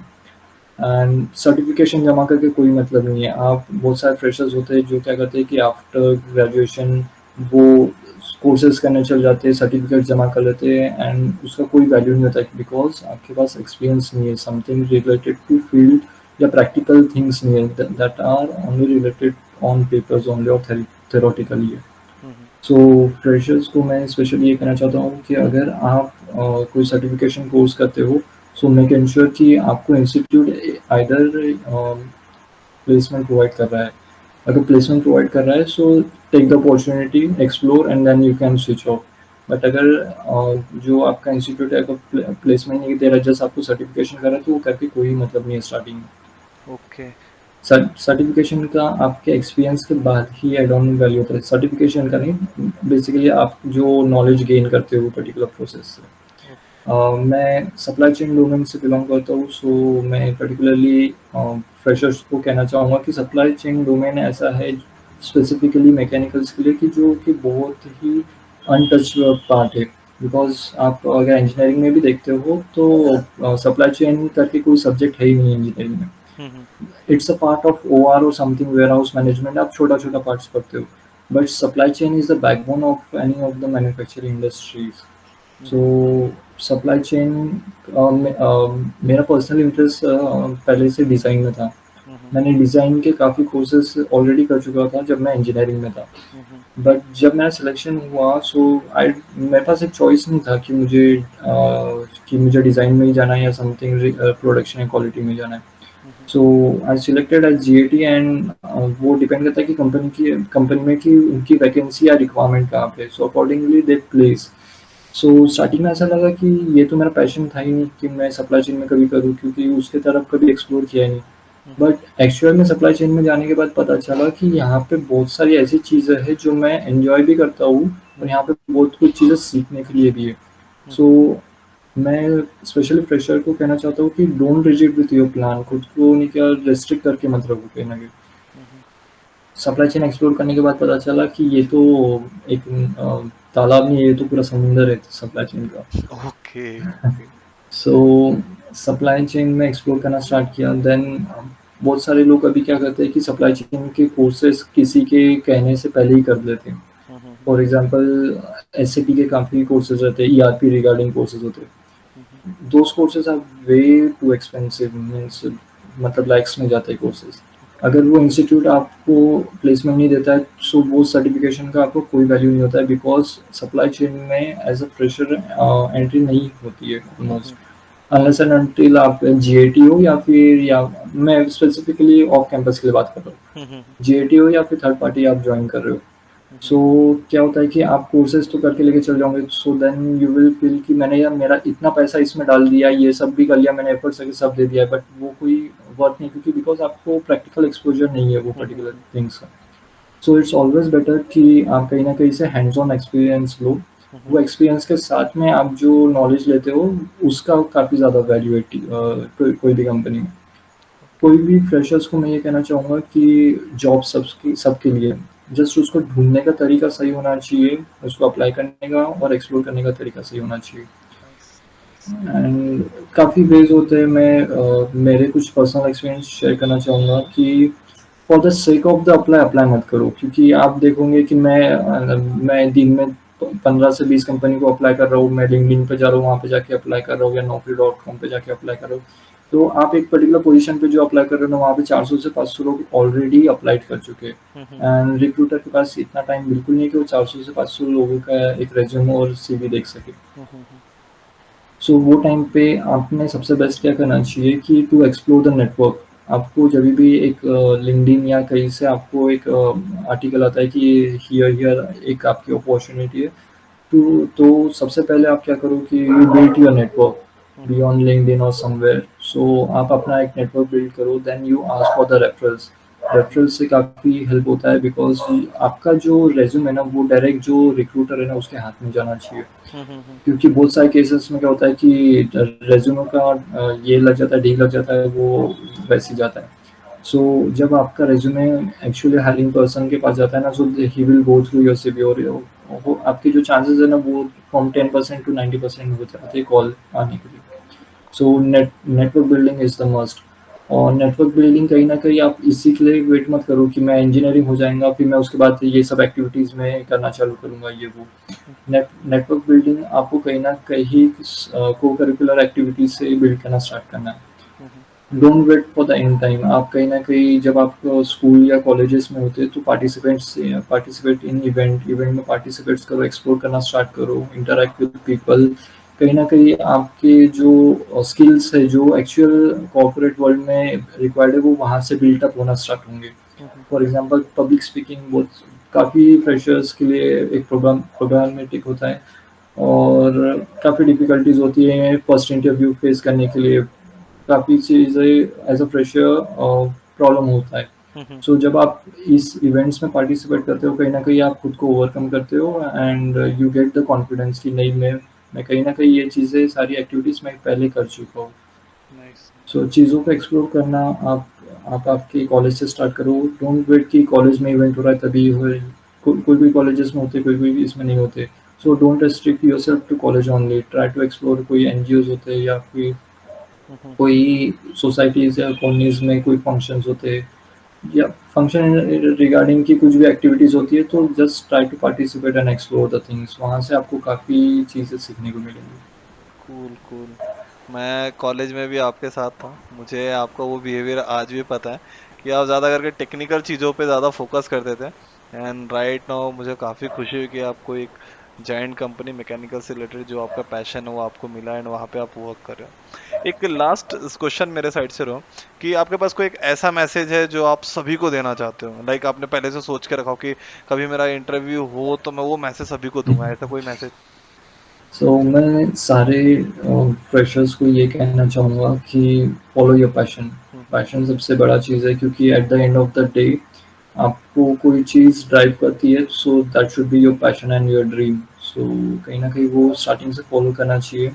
एंड सर्टिफ़िकेशन जमा करके कोई मतलब नहीं है। आप बहुत सारे फ्रेशर्स होते हैं जो क्या करते हैं कि आफ्टर ग्रेजुएशन वो कोर्सेज़ करने चले जाते हैं, सर्टिफ़िकेट जमा कर लेते हैं, एंड उसका कोई वैल्यू नहीं होता है बिकॉज़ आपके पास एक्सपीरियंस नहीं है, समथिंग रिलेटेड टू फील्ड या प्रैक्टिकल थिंग्स नहीं है, that are only related on papers only, और थ्योरेटिकली है। हम्म सो फ्रेशर्स को मैं स्पेशली ये कहना चाहता हूँ कि अगर आप कोई सर्टिफिकेशन कोर्स करते हो, सो मेक एंश्योर कि आपको इंस्टीट्यूट आइदर प्लेसमेंट प्रोवाइड कर रहा है। अगर प्लेसमेंट प्रोवाइड कर रहा है, so take the opportunity, explore, and then you can switch off. But अगर जो आपका इंस्टीट्यूट है अगर प्लेसमेंट नहीं दे रहा है, जस्ट आपको सर्टिफिकेशन कर रहा है, तो वो करके कोई मतलब नहीं है स्टार्टिंग में। ओके। सर्टिफिकेशन का आपके एक्सपीरियंस के बाद ही एड ऑन वैल्यू होता है, सर्टिफिकेशन का नहीं, बेसिकली आप जो नॉलेज गेन करते हो पर्टिकुलर प्रोसेस से। मैं सप्लाई चेन डोमेन से बिलोंग करता हूँ, सो मैं पर्टिकुलरली फ्रेशर्स को कहना चाहूँगा कि सप्लाई चेन डोमेन ऐसा है स्पेसिफिकली मैकेनिकल्स के लिए कि जो कि बहुत ही अनटच्ड पार्ट है। बिकॉज आप अगर इंजीनियरिंग में भी देखते हो तो सप्लाई चेन करके कोई सब्जेक्ट है ही नहीं इंजीनियरिंग में। Hmm it's a part of OR और समथिंग वेयर हाउस मैनेजमेंट, आप छोटा छोटा पार्ट्स पढ़ते हो। But supply chain is the backbone of any of the manufacturing industries. So hmm supply chain मेरा पर्सनल इंटरेस्ट पहले से डिज़ाइन में था। हम्म मैंने डिज़ाइन के काफ़ी कोर्सेज ऑलरेडी कर चुका था जब मैं इंजीनियरिंग में था। हम्म बट जब मेरा सिलेक्शन हुआ, सो आई मेरे पास एक चॉइस नहीं था कि मुझे डिज़ाइन में ही जाना है या समथिंग प्रोडक्शन या क्वालिटी में जाना है। Hmm so I selected as GAT, and वो डिपेंड करता है कि कंपनी में कि उनकी वैकेंसी या रिक्वायरमेंट कहाँ पे, so accordingly they place. So starting में ऐसा लगा कि ये तो मेरा पैशन था ही नहीं कि मैं सप्लाई चेन में कभी करूँ, क्योंकि उसके तरफ कभी एक्सप्लोर किया ही नहीं। हम्म बट एक्चुअल में सप्लाई चेन में जाने के बाद पता चला कि यहाँ पे बहुत सारी ऐसी चीज़ें हैं जो मैं एंजॉय भी करता हूँ, और यहाँ हम्म पे बहुत कुछ चीज़ें सीखने के लिए भी है। सो हम्म मैं स्पेशली फ्रेशर को कहना चाहता हूँ कि don't rigid with your plan, खुद को नहीं क्या रेस्ट्रिक्ट करके मत रखो कहीं ना कहीं। हम्म सप्लाई चेन एक्सप्लोर करने के बाद पता चला कि ये तो एक तालाब नहीं है, ये तो पूरा समुंदर है सप्लाई चेन का। Okay okay so supply chain में एक्सप्लोर करना स्टार्ट किया। देन बहुत सारे लोग अभी क्या करते हैं कि सप्लाई चेन के कोर्सेज किसी के कहने से पहले ही कर लेते हैं। हम्म फॉर एग्जांपल SAP के काफ़ी कोर्सेज रहते हैं, ERP रिगार्डिंग कोर्सेज होते हैं। Hmm those courses are way too expensive, means मतलब लाइक्स में जाते हैं कोर्सेज। ओके अगर वो इंस्टीट्यूट आपको प्लेसमेंट नहीं देता है, सो वो सर्टिफिकेशन का आपको कोई वैल्यू नहीं होता है, बिकॉज सप्लाई चेन में एज अ फ्रेशर एंट्री नहीं होती है हम्म ऑलमोस्ट, अनलेस एंड अनटिल आप GAT हो, या फिर या मैं स्पेसिफिकली ऑफ कैंपस के लिए बात कर रहा हम्म हूँ, GAT हो या फिर थर्ड पार्टी आप ज्वाइन कर रहे हो। सो क्या होता है कि आप कोर्सेज तो करके लेके चल जाओगे, so then you will feel कि मैंने यार मेरा इतना पैसा इसमें डाल दिया, ये सब भी कर लिया मैंने, एफर्ट से सब दे दिया है, बट वो कोई वर्थ नहीं, क्योंकि बिकॉज आपको प्रैक्टिकल एक्सपोजर नहीं है वो पर्टिकुलर हम्म थिंग्स का। सो इट्स ऑलवेज बेटर कि आप कहीं ना कहीं से हैंड्स ऑन एक्सपीरियंस लो। हम्म वो एक्सपीरियंस के साथ में आप जो नॉलेज लेते हो उसका काफ़ी ज़्यादा वैल्यू है कोई भी कंपनी में। ओके कोई भी फ्रेशर्स को मैं ये कहना चाहूँगा कि जॉब सबकी सबके लिए, जस्ट उसको ढूँढने का तरीका सही होना चाहिए, उसको अप्लाई करने का और एक्सप्लोर करने का तरीका सही होना चाहिए। नाइस नाइस एंड काफ़ी वेज़ होते हैं, मैं मेरे कुछ पर्सनल एक्सपीरियंस शेयर करना चाहूँगा कि for the sake of the apply, apply मत करो, क्योंकि आप देखोगे कि मैं दिन में 15 से 20 कंपनी को अप्लाई कर रहा हूँ, मैं लिंक्डइन पे जा रहा हूँ, वहाँ पे जाके अप्लाई कर रहा हूँ, या naukri.com पे जाके अप्लाई कर रहा हूँ। तो आप एक पर्टिकुलर पोजीशन पे जो अप्लाई कर रहे हो ना, वहाँ पे 400 से 500 लोग ऑलरेडी अप्लाइड कर चुके हैं। एंड रिक्रूटर के पास इतना टाइम बिल्कुल नहीं है कि वो 400 से 500 लोगों का एक रेज्यूमे और CV देख सके। हम्म सो वो टाइम पे आपने सबसे बेस्ट क्या करना चाहिए कि टू एक्सप्लोर द नेटवर्क। आपको जब भी एक लिंक्डइन या कहीं से आपको एक आर्टिकल आता है कि हियर हियर एक आपकी अपॉर्चुनिटी है, तो सबसे पहले आप क्या करो कि you build your network hmm beyond LinkedIn और समवेयर। सो आप अपना एक नेटवर्क बिल्ड करो, then you ask for the referrals. Referrals से काफ़ी हेल्प होता है, बिकॉज आपका जो रेज्यूम है ना वो डायरेक्ट जो रिक्रूटर है ना उसके हाथ में जाना चाहिए। हम्म क्योंकि बहुत सारे केसेस में क्या होता है कि रेज्यूमे का ये लग जाता है, डी लग जाता है, वो वैसे ही जाता है। सो जब आपका रेज्यूमे एक्चुअली हायरिंग पर्सन के पास जाता है ना, so he will go through your CV, और वो आपके जो चांसेस है ना वो फ्रॉम 10% to 90% हो जाते हैं कॉल आने के लिए। So network building is the must. और नेटवर्क बिल्डिंग कहीं ना कहीं आप इसी के लिए वेट मत करो कि मैं इंजीनियरिंग हो जाएगा फिर मैं उसके बाद ये सब एक्टिविटीज़ में करना चालू करूँगा ये वो। नेटवर्क बिल्डिंग आपको कहीं न कहीं को करिकुलर एक्टिविटीज़ से बिल्ड करना स्टार्ट करना है। Hmm don't wait for the end time. आप कहीं न कहीं जब आप स्कूल या कॉलेजेस में होते हैं तो पार्टिसिपेट इन इवेंट में पार्टिसिपेट्स करो, एक्सप्लोर करना स्टार्ट करो, इंटरैक्ट विद पीपल। कहीं न कहीं आपके जो स्किल्स है जो एक्चुअल कॉर्पोरेट वर्ल्ड में रिक्वायर्ड है वो वहाँ से बिल्ट अप होना स्टार्ट होंगे। फॉर एग्जांपल पब्लिक स्पीकिंग बहुत काफ़ी फ्रेशर्स के लिए एक प्रोग्रामेटिक होता है, और काफ़ी डिफ़िकल्टीज़ होती हैं फर्स्ट इंटरव्यू फेस करने के लिए। काफ़ी चीज़ें एज़ अ फ्रेशर प्रॉब्लम होता है। हम्म। सो जब आप इस इवेंट्स में पार्टिसिपेट करते हो, कहीं न कहीं आप खुद को ओवरकम करते हो and you get the confidence कि नहीं, मैं कहीं न कहीं ये चीज़ें सारी एक्टिविटीज़ मैं पहले कर चुका हूँ। नाइस। सो चीज़ों को एक्सप्लोर करना आप आपके कॉलेज से स्टार्ट करो। डोंट वेट कि कॉलेज में इवेंट हो रहा है तभी होए। कोई कॉलेजेस में होते, कोई इसमें नहीं होते। So don't restrict yourself to college only, try to explore. कोई एनजीओज़ होते हैं या फिर हम्म। कोई सोसाइटीज़ या कॉलोनीज़ में कोई फंक्शंस होते हैं या फंक्शन रिगार्डिंग की कुछ भी एक्टिविटीज़ होती है, तो just try to participate and explore the things. वहाँ से आपको काफ़ी चीज़ें सीखने को मिलेंगी। Cool cool. मैं कॉलेज में भी आपके साथ था, मुझे आपका वो बिहेवियर आज भी पता है कि आप ज़्यादा करके टेक्निकल चीज़ों पे ज़्यादा फोकस करते थे। एंड राइट नाउ मुझे काफ़ी खुशी हुई कि आपको एक जायंट कंपनी मैकेनिकल से रिलेटेड जो आपका पैशन है वो आपको मिला एंड वहाँ पे आप वर्क कर रहे हो। एक लास्ट क्वेश्चन मेरे साइड से रहो कि आपके पास कोई एक ऐसा मैसेज है जो आप सभी को देना चाहते हो, लाइक आपने पहले से सोच के रखा हो कि कभी मेरा इंटरव्यू हो तो मैं वो मैसेज सभी को दूंगा, ऐसा कोई मैसेज? सो मैं सारे फ्रेशर्स को ये कहना चाहूँगा कि follow your passion. Hmm. Passion सबसे बड़ा चीज़ है, क्योंकि at the end of the day आपको कोई चीज़ ड्राइव करती है, so that should be your passion and your dream. So कहीं न कहीं वो स्टार्टिंग से फॉलो करना चाहिए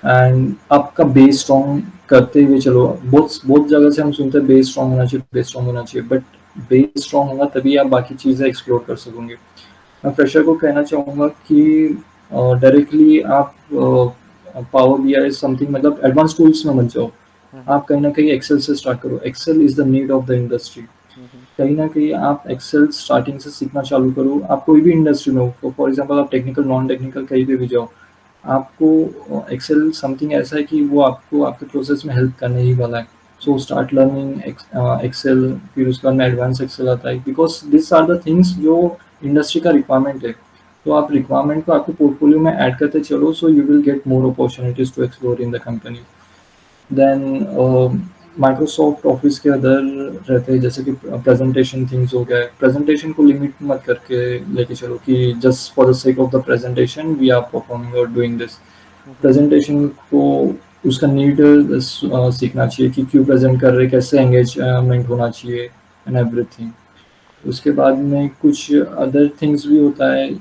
एंड आपका बेस स्ट्रॉन्ग करते हुए चलो। बहुत बहुत जगह से हम सुनते हैं बेस स्ट्रॉन्ग होना चाहिए, बेस स्ट्रॉन्ग होना चाहिए, बट बेस स्ट्रॉन्ग होगा तभी आप बाकी चीज़ें एक्सप्लोर कर सकोगे। मैं फ्रेशर को कहना चाहूँगा कि डायरेक्टली आप पावर बीआई समथिंग, मतलब एडवांस टूल्स में मत जाओ। हम्म। आप कहीं न कहीं एक्सेल से स्टार्ट करो। Excel is the need of the industry. Hmm. कहीं न कहीं आप एक्सेल स्टार्टिंग से सीखना चालू करो। आप कोई भी इंडस्ट्री में हो, फॉर एग्ज़ाम्पल आप टेक्निकल, नॉन टेक्निकल कहीं पे भी जाओ, आपको एक्सेल समथिंग ऐसा है कि वो आपको आपके प्रोसेस में हेल्प करने ही वाला है। So start learning Excel. फिर उसके बाद में एडवांस एक्सेल आता है, because this are the things जो इंडस्ट्री का रिक्वायरमेंट है। तो आप रिक्वायरमेंट को आपके पोर्टफोलियो में ऐड करते चलो, so you will get more opportunities to explore in the company. Then Microsoft Office के अदर रहते हैं, जैसे कि प्रेजेंटेशन थिंग्स हो गया है। प्रेजेंटेशन को लिमिट मत करके लेके चलो कि just for the sake of the presentation we are performing और डूइंग दिस। हम्म। प्रेजेंटेशन को उसका नीड सीखना चाहिए कि क्यों प्रेजेंट कर रहे, कैसे एंगेजमेंट होना चाहिए एंड एवरीथिंग। उसके बाद में कुछ अदर थिंग्स भी होता है,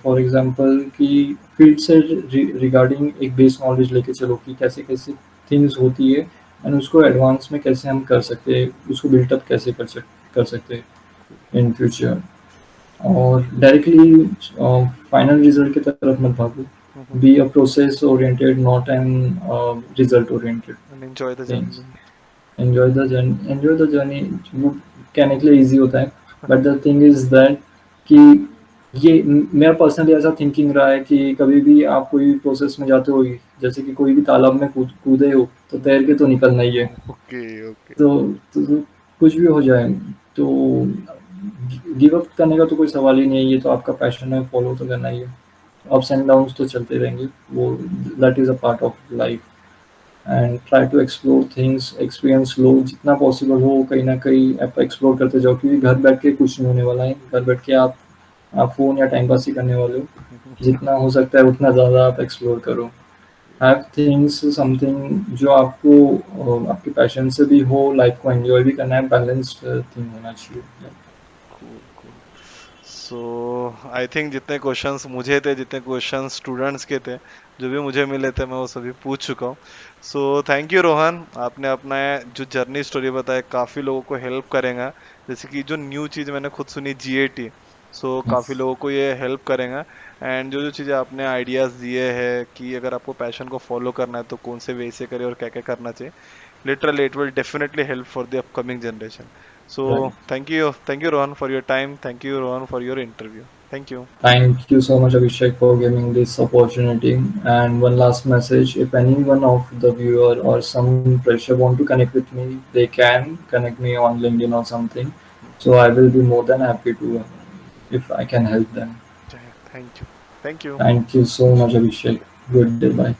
फॉर एग्जांपल कि फील्ड से रिगार्डिंग एक बेस नॉलेज लेके चलो कि कैसे कैसे थिंग्स होती है एंड उसको एडवांस में कैसे हम कर सकते हैं, उसको बिल्टअप कैसे कर सकते हैं इन फ्यूचर। और डायरेक्टली फाइनल रिजल्ट की तरफ मत भागो। Hmm. Be a process oriented, not an result oriented and enjoy the things. Journey. Enjoy the journey. वो कहने के लिए ईजी होता है, but the thing is that कि ये मेरा पर्सनली ऐसा थिंकिंग रहा है कि कभी भी आप कोई भी प्रोसेस में जाते हो, जैसे कि कोई भी तालाब में कूदे हो, तो तैर के तो निकलना ही है। Okay okay. तो, तो कुछ भी हो जाए, तो गिव अप करने का तो कोई सवाल ही नहीं है। ये तो आपका पैशन है, फॉलो तो करना ही है। अप्स एंड डाउन्स तो चलते रहेंगे, वो that is a part of life. And try to explore things, experience लो जितना पॉसिबल हो। कहीं ना कहीं आप एक्सप्लोर करते जाओ, क्योंकि घर बैठ के कुछ नहीं होने वाला है। घर बैठ के आप फ़ोन या टाइम पास ही करने वाले हो। जितना हो सकता है उतना ज़्यादा आप एक्सप्लोर करो। हैव थिंग्स समथिंग जो आपको आपके पैशन से भी हो, लाइफ को एंजॉय भी करना है, बैलेंस्ड थिंग होना चाहिए। Cool cool. So I think जितने क्वेश्चंस मुझे थे, जितने क्वेश्चंस स्टूडेंट्स के थे, जो भी मुझे मिले थे, मैं वो सभी पूछ चुका हूँ। सो थैंक यू रोहन, आपने अपना जो जर्नी स्टोरी बताया काफ़ी लोगों को हेल्प करेगा। जैसे कि जो न्यू चीज़ मैंने खुद सुनी जीएटी, सो काफ़ी लोगों को ये हेल्प करेगा। एंड जो जो चीज़ें आपने आइडियाज़ दिए हैं कि अगर आपको पैशन को फॉलो करना है तो कौन से वे से करें और क्या क्या करना चाहिए, literally it will definitely help for the upcoming generation. So right. thank you Rohan for your time, thank you Rohan for your interview, thank you. Thank you so much, Abhishek, for giving this opportunity. And one last message: if anyone of the viewer or some pressure want to connect with me, they can connect me on LinkedIn or something. So I will be more than happy to, if I can help them. Thank you, thank you. Thank you so much, Abhishek. Good day. Bye.